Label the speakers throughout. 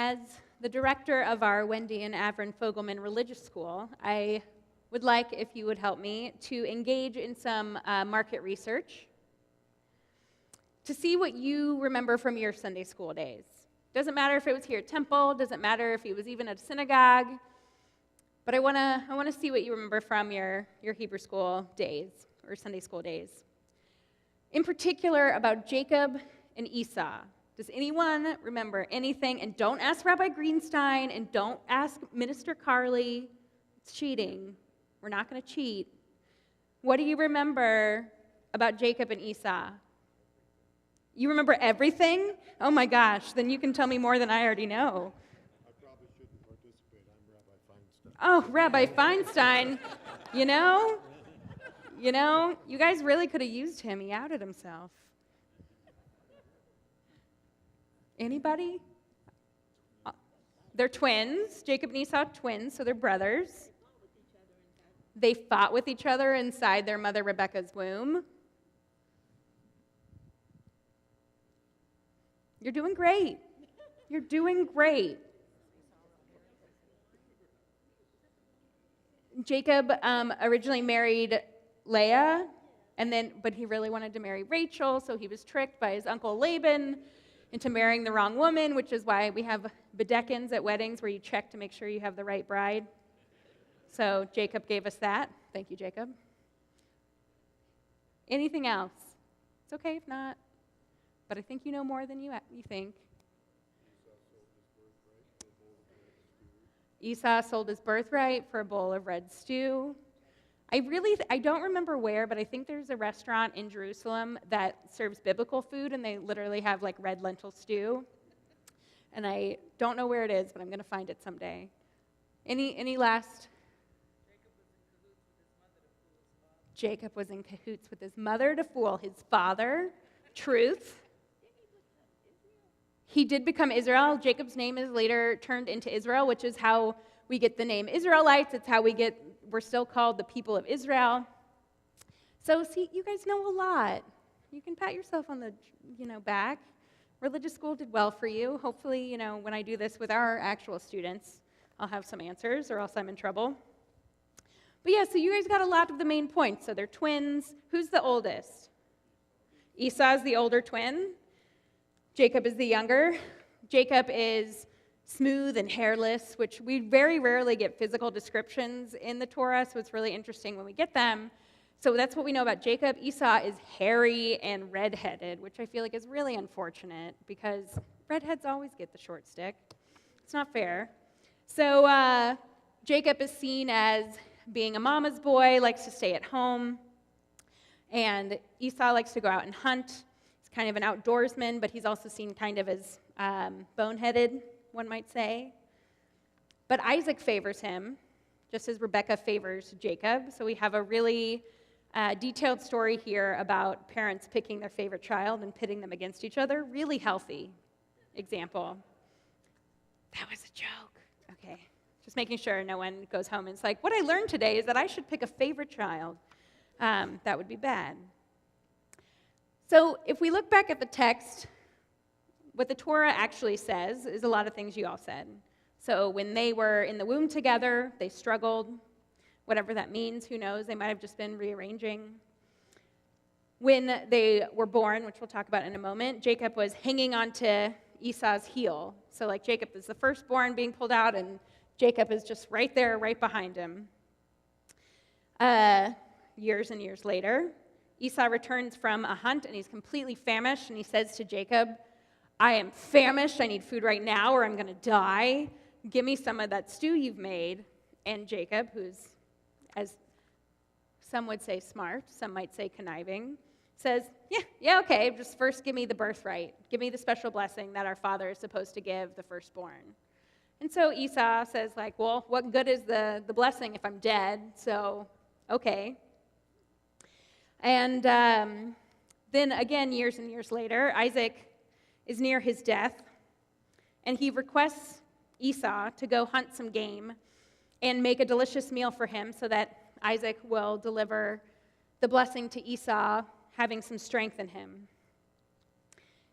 Speaker 1: As the director of our Wendy and Avron Fogelman Religious School, I would like, if you would help me, to engage in some market research to see what you remember from your Sunday school days. Doesn't matter if it was here at Temple, doesn't matter if it was even at a synagogue, but I want to see what you remember from your Hebrew school days or Sunday school days. In particular, about Jacob and Esau. Does anyone remember anything? And don't ask Rabbi Greenstein and don't ask Minister Carly. It's cheating. We're not going to cheat. What do you remember about Jacob and Esau? You remember everything? Oh my gosh, then you can tell me more than I already know.
Speaker 2: I probably shouldn't participate. I'm Rabbi Feinstein.
Speaker 1: Oh, Rabbi Feinstein. You guys really could have used him. He outed himself. Anybody? They're twins. Jacob and Esau, twins, so they're brothers. They fought with each other inside their mother Rebekah's womb. You're doing great. You're doing great. Jacob originally married Leah, but he really wanted to marry Rachel, so he was tricked by his uncle Laban into marrying the wrong woman, which is why we have bedekins at weddings where you check to make sure you have the right bride. So Jacob gave us that. Thank you, Jacob. Anything else? It's okay if not, but I think you know more than you think. Esau sold his birthright for a bowl of red stew. I don't remember where, but I think there's a restaurant in Jerusalem that serves biblical food, and they literally have like red lentil stew. And I don't know where it is, but I'm going to find it someday. Any last? Jacob was in cahoots with his mother to fool his father. Truth. He did become Israel. Jacob's name is later turned into Israel, which is how we get the name Israelites. It's how we're still called the people of Israel. So see, you guys know a lot. You can pat yourself on the, back. Religious school did well for you. Hopefully, when I do this with our actual students, I'll have some answers or else I'm in trouble. But yeah, so you guys got a lot of the main points. So they're twins. Who's the oldest? Esau's the older twin. Jacob is the younger. Jacob is smooth and hairless, which we very rarely get physical descriptions in the Torah, so it's really interesting when we get them. So that's what we know about Jacob. Esau is hairy and redheaded, which I feel like is really unfortunate because redheads always get the short stick. It's not fair. So Jacob is seen as being a mama's boy, likes to stay at home, and Esau likes to go out and hunt. He's kind of an outdoorsman, but he's also seen kind of as boneheaded, one might say. But Isaac favors him, just as Rebekah favors Jacob. So we have a really detailed story here about parents picking their favorite child and pitting them against each other. Really healthy example. That was a joke. Okay. Just making sure no one goes home and it's like, what I learned today is that I should pick a favorite child. That would be bad. So if we look back at the text, what the Torah actually says is a lot of things you all said. So when they were in the womb together, they struggled. Whatever that means, who knows? They might have just been rearranging. When they were born, which we'll talk about in a moment, Jacob was hanging onto Esau's heel. So like Jacob is the firstborn being pulled out, and Jacob is just right there, right behind him. Years and years later, Esau returns from a hunt, and he's completely famished, and he says to Jacob, I am famished, I need food right now, or I'm going to die. Give me some of that stew you've made. And Jacob, who's, as some would say smart, some might say conniving, says, yeah, okay, just first give me the birthright. Give me the special blessing that our father is supposed to give the firstborn. And so Esau says, well, what good is the blessing if I'm dead? So, okay. And then again, years and years later, Isaac is near his death, and he requests Esau to go hunt some game and make a delicious meal for him so that Isaac will deliver the blessing to Esau, having some strength in him.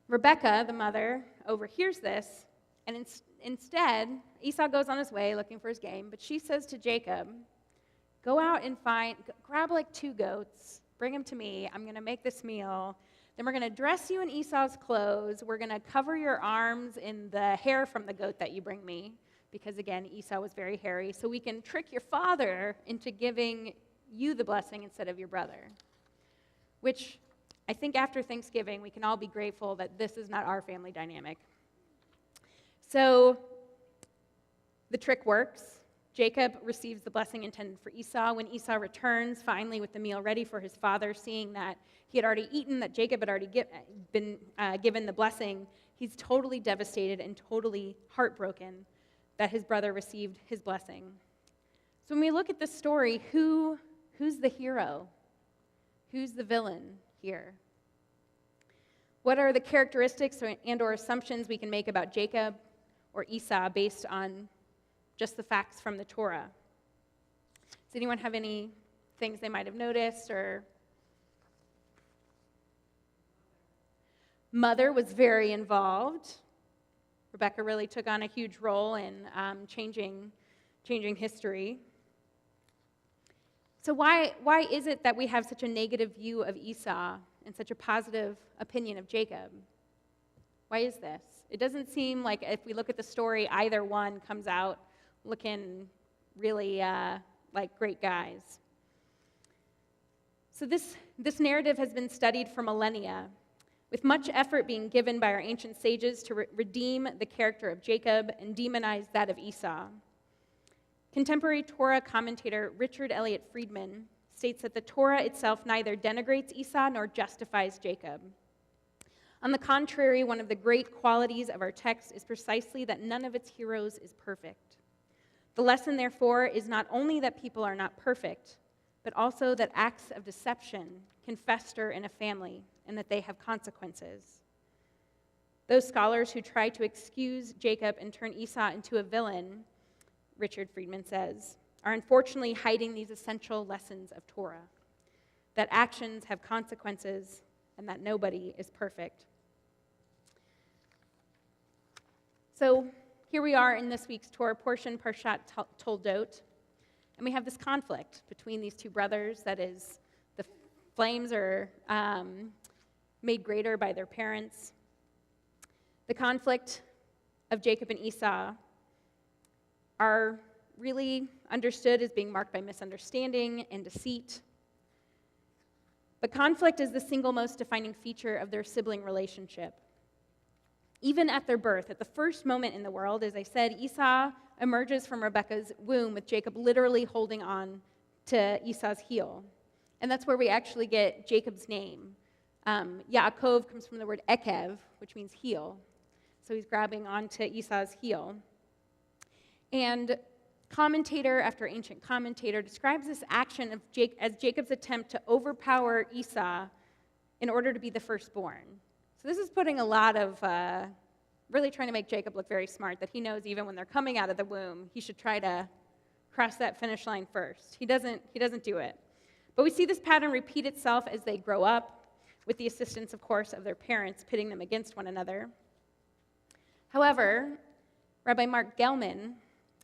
Speaker 1: Rebekah, the mother, overhears this And instead, Esau goes on his way looking for his game, but she says to Jacob, go out and grab like 2 goats, bring them to me. I'm going to make this meal. Then we're going to dress you in Esau's clothes. We're going to cover your arms in the hair from the goat that you bring me. Because again, Esau was very hairy. So we can trick your father into giving you the blessing instead of your brother. Which I think after Thanksgiving, we can all be grateful that this is not our family dynamic. So the trick works. Jacob receives the blessing intended for Esau. When Esau returns, finally with the meal ready for his father, seeing that he had already eaten, that Jacob had already been given the blessing, he's totally devastated and totally heartbroken that his brother received his blessing. So when we look at this story, who's the hero? Who's the villain here? What are the characteristics and/or assumptions we can make about Jacob or Esau based on just the facts from the Torah? Does anyone have any things they might have noticed? Or mother was very involved. Rebecca really took on a huge role in changing history. So why is it that we have such a negative view of Esau and such a positive opinion of Jacob? Why is this? It doesn't seem like if we look at the story, either one comes out looking really like great guys. So this narrative has been studied for millennia, with much effort being given by our ancient sages to redeem the character of Jacob and demonize that of Esau. Contemporary Torah commentator Richard Elliott Friedman states that the Torah itself neither denigrates Esau nor justifies Jacob. On the contrary, one of the great qualities of our text is precisely that none of its heroes is perfect. The lesson, therefore, is not only that people are not perfect, but also that acts of deception can fester in a family and that they have consequences. Those scholars who try to excuse Jacob and turn Esau into a villain, Richard Friedman says, are unfortunately hiding these essential lessons of Torah, that actions have consequences and that nobody is perfect. So here we are in this week's Torah portion, Parshat Toldot, and we have this conflict between these 2 brothers. That is, the flames are made greater by their parents. The conflict of Jacob and Esau are really understood as being marked by misunderstanding and deceit. But conflict is the single most defining feature of their sibling relationship. Even at their birth, at the first moment in the world, as I said, Esau emerges from Rebekah's womb with Jacob literally holding on to Esau's heel. And that's where we actually get Jacob's name. Yaakov comes from the word ekev, which means heel. So he's grabbing onto Esau's heel. And commentator after ancient commentator describes this action of as Jacob's attempt to overpower Esau in order to be the firstborn. So this is putting a lot of, really trying to make Jacob look very smart, that he knows even when they're coming out of the womb, he should try to cross that finish line first. He doesn't do it. But we see this pattern repeat itself as they grow up, with the assistance, of course, of their parents, pitting them against one another. However, Rabbi Mark Gelman,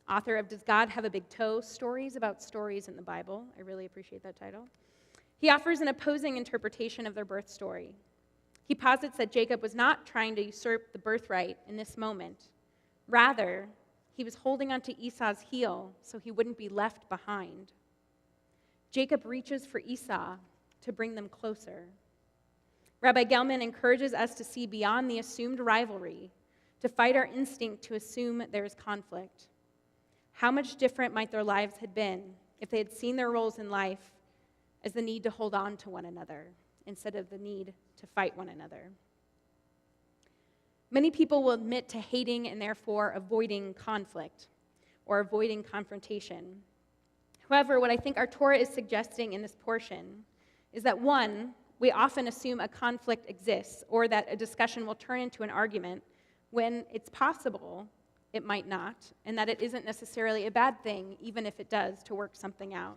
Speaker 1: author of Does God Have a Big Toe? Stories about stories in the Bible. I really appreciate that title. He offers an opposing interpretation of their birth story. He posits that Jacob was not trying to usurp the birthright in this moment. Rather, he was holding onto Esau's heel so he wouldn't be left behind. Jacob reaches for Esau to bring them closer. Rabbi Gelman encourages us to see beyond the assumed rivalry, to fight our instinct to assume there is conflict. How much different might their lives have been if they had seen their roles in life as the need to hold on to one another instead of the need to fight one another. Many people will admit to hating and therefore avoiding conflict or avoiding confrontation. However, what I think our Torah is suggesting in this portion is that, one, we often assume a conflict exists or that a discussion will turn into an argument when it's possible it might not, and that it isn't necessarily a bad thing, even if it does, to work something out.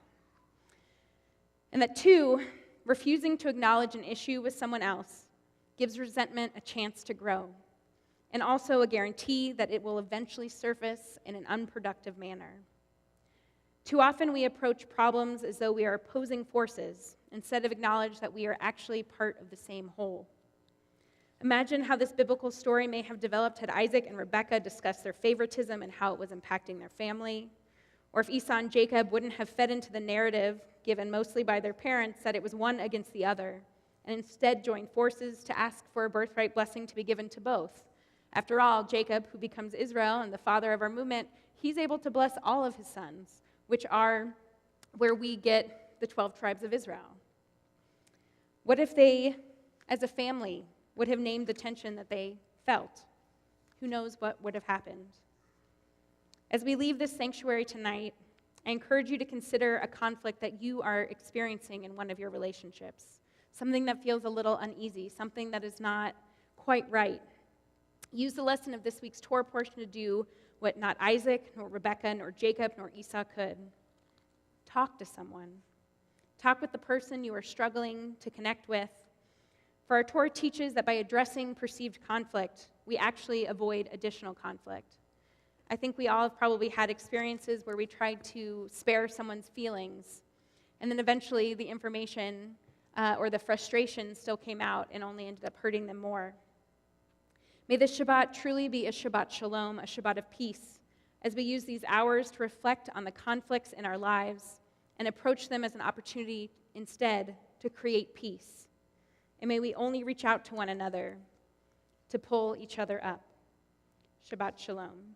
Speaker 1: And that, two, refusing to acknowledge an issue with someone else gives resentment a chance to grow. and also a guarantee that it will eventually surface in an unproductive manner. Too often we approach problems as though we are opposing forces instead of acknowledge that we are actually part of the same whole. Imagine how this biblical story may have developed had Isaac and Rebekah discussed their favoritism and how it was impacting their family, or if Esau and Jacob wouldn't have fed into the narrative given mostly by their parents that it was one against the other, and instead joined forces to ask for a birthright blessing to be given to both. After all, Jacob, who becomes Israel and the father of our movement, he's able to bless all of his sons, which are where we get the 12 tribes of Israel. What if they, as a family, would have named the tension that they felt? Who knows what would have happened? As we leave this sanctuary tonight, I encourage you to consider a conflict that you are experiencing in one of your relationships, something that feels a little uneasy, something that is not quite right. Use the lesson of this week's Torah portion to do what not Isaac, nor Rebekah, nor Jacob, nor Esau could. Talk to someone. Talk with the person you are struggling to connect with. For our Torah teaches that by addressing perceived conflict, we actually avoid additional conflict. I think we all have probably had experiences where we tried to spare someone's feelings, and then eventually the information or the frustration still came out and only ended up hurting them more. May this Shabbat truly be a Shabbat Shalom, a Shabbat of peace, as we use these hours to reflect on the conflicts in our lives and approach them as an opportunity instead to create peace. And may we only reach out to one another to pull each other up. Shabbat Shalom.